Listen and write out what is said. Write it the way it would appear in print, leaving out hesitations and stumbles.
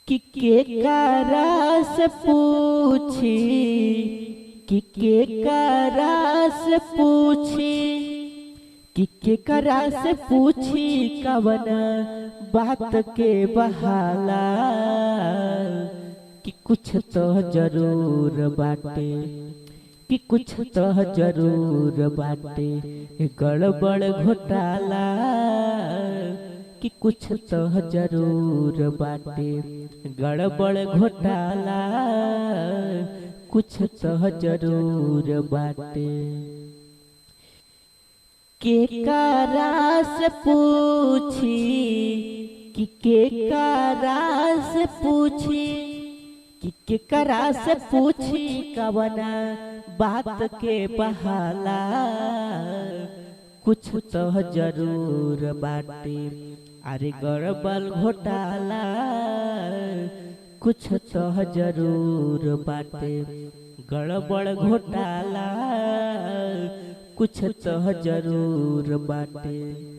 कि के करा से पूछी, कि के करा से पूछी, कि के करा से पूछी कवन बात के बहाला, कि कुछ तो जरूर बाटे, कि कुछ तो जरूर बाटे गड़बड़ घोटाला, कि कुछ तो जरूर बाटे गड़बड़ घोटाला, कुछ तो जरूर बाटे। के करा से पूछी, कि के करा से पूछी, कि के करा से पूछी कवना बात के बहाला, कुछ तो जरूर बाटे अरे गड़बड़ घोटाला, कुछ तो जरूर बाटे गड़बड़ घोटाला, कुछ तो जरूर बाटे।